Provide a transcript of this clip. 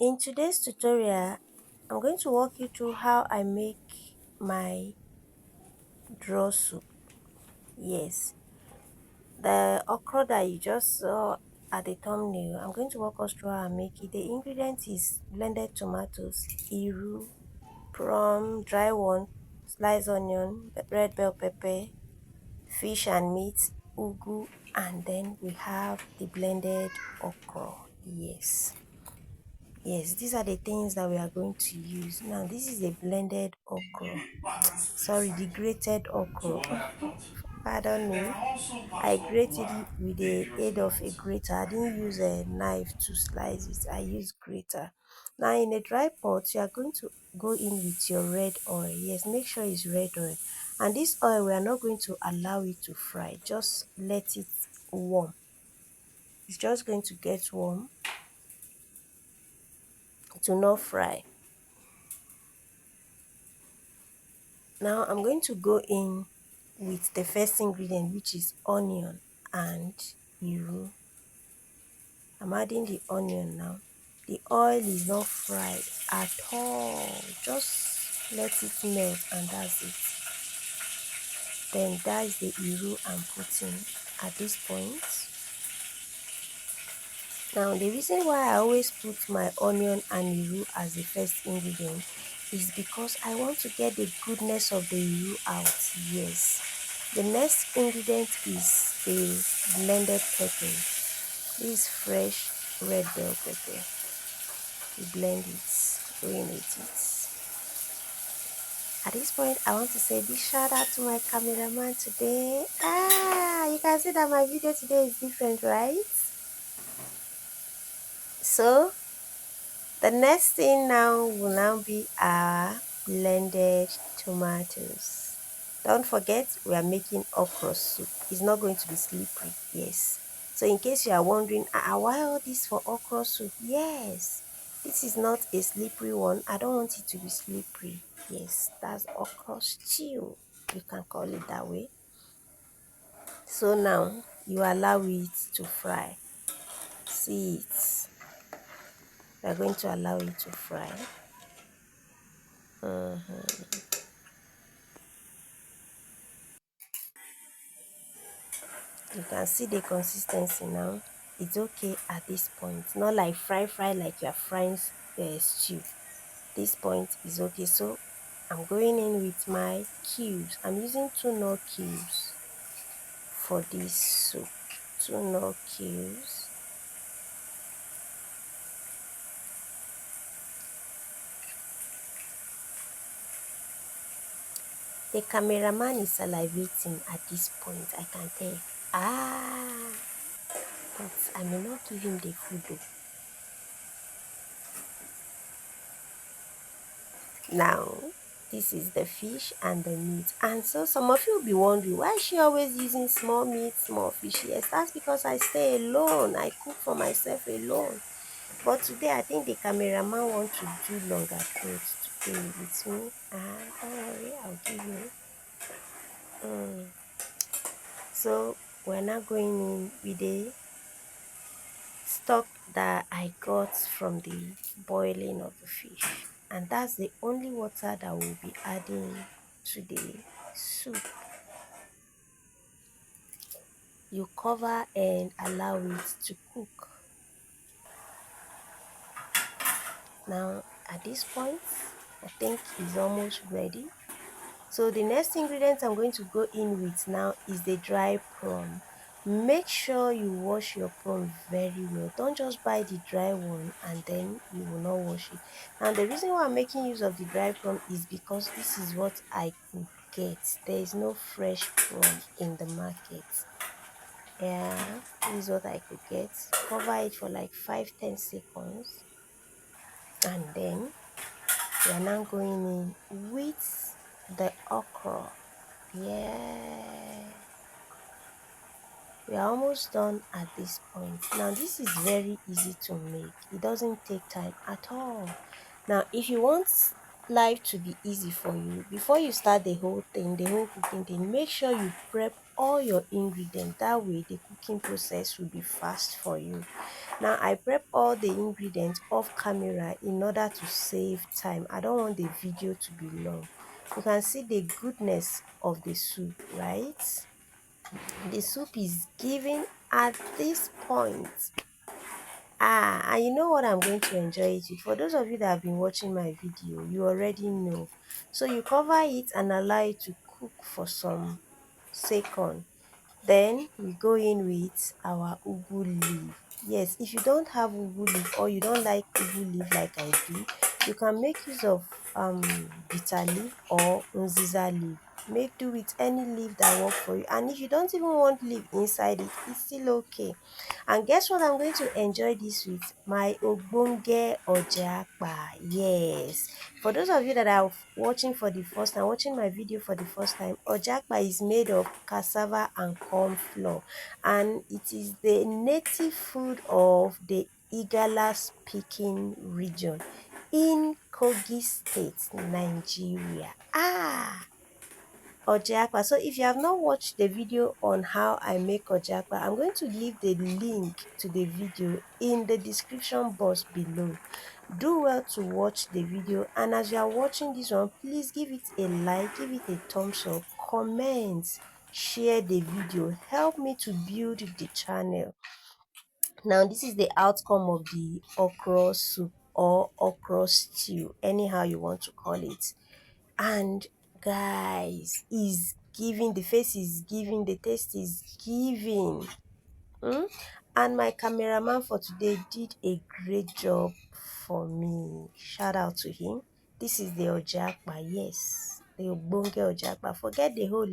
In today's tutorial, I'm going to walk you through how I make my draw soup. Yes, the okra that you just saw at the thumbnail, I'm going to walk us through how I make it. The ingredient is blended tomatoes, iru, from dry one, sliced onion, red bell pepper, fish and meat, ugu, and then we have the blended okra. Yes, these are the things that we are going to use. Now, this is a blended okra. Sorry, the grated okra. Pardon me. I grated it with the aid of a grater. I didn't use a knife to slice it. I used grater. Now, in a dry pot, you are going to go in with your red oil. Yes, make sure it's red oil. And this oil, we are not going to allow it to fry. Just let it warm. It's just going to get warm to not fry. Now I'm going to go in with the first ingredient, which is onion and iru. I'm adding the onion now. The oil is not fried at all. Just let it melt and that's it. Then that is the iru I'm putting at this point. Now the reason why I always put my onion and iru as the first ingredient is because I want to get the goodness of the iru out. Yes. The next ingredient is the blended pepper. This is fresh red bell pepper. We blend it, going with it. At this point, I want to say big shout out to my cameraman today. You can see that my video today is different, right? So the next thing now will now be our blended tomatoes. Don't forget, we are making okra soup. It's not going to be slippery. Yes. So in case you are wondering, why all this for okra soup? Yes. This is not a slippery one. I don't want it to be slippery. Yes, that's okra stew. You can call it that way. So now you allow it to fry. See it. We are going to allow it to fry. You can see the consistency now. It's okay at this point. Not like fry like you are frying stew. This point is okay. So I'm going in with my cubes. I'm using 2 nut cubes for this soup. 2 nut cubes. The cameraman is salivating at this point. I can tell. But I may not give him the food though. Now, this is the fish and the meat. And so some of you will be wondering, why is she always using small meat, small fish? Yes, that's because I stay alone. I cook for myself alone. But today, I think the cameraman wants to do longer things today with me. Don't worry, I'll give you. So, we're now going in with the stock that I got from the boiling of the fish. And that's the only water that we'll be adding to the soup. You cover and allow it to cook. Now at this point, I think it's almost ready. So the next ingredient I'm going to go in with now is the dry prawn. Make sure you wash your prawn very well. Don't just buy the dry one and then you will not wash it. And the reason why I'm making use of the dry prawn is because this is what I could get. There is no fresh prawn in the market. Yeah, this is what I could get. Cover it for like 5-10 seconds. And then we are now going in with the okra. Yeah, we are almost done at this point. Now this is very easy to make. It doesn't take time at all. Now if you want life to be easy for you, before you start the whole thing, the whole cooking thing, make sure you prep all your ingredients. That way the cooking process will be fast for you. Now I prep all the ingredients off camera in order to save time. I don't want the video to be long. You can see the goodness of the soup, right? The soup is giving at this point. And you know what I'm going to enjoy it with? For those of you that have been watching my video, you already know. So you cover it and allow it to cook for some second. Then we go in with our ugu leaf. Yes, if you don't have ugu leaf or you don't like ugu leaf like I do, you can make use of bitter leaf or nziza leaf. Make do with any leaf that work for you. And if you don't even want leaf inside it, it's still okay. And guess what I'm going to enjoy this with? My ogbonge ojakpa. Yes. For those of you that are watching for the first time, watching my video for the first time, ojakpa is made of cassava and corn flour. And it is the native food of the Igala speaking region in Kogi State, Nigeria. Ojakpa. So if you have not watched the video on how I make ojakpa, I'm going to leave the link to the video in the description box below. Do well to watch the video, and as you are watching this one, please give it a like, give it a thumbs up, comment, share the video, help me to build the channel. Now this is the outcome of the okra soup or okra stew, anyhow you want to call it. And guys, is giving, the face is giving, the taste is giving. Mm? And my cameraman for today did a great job for me. Shout out to him. This is the ojakpa, yes, the ogbonge ojakpa. Forget the whole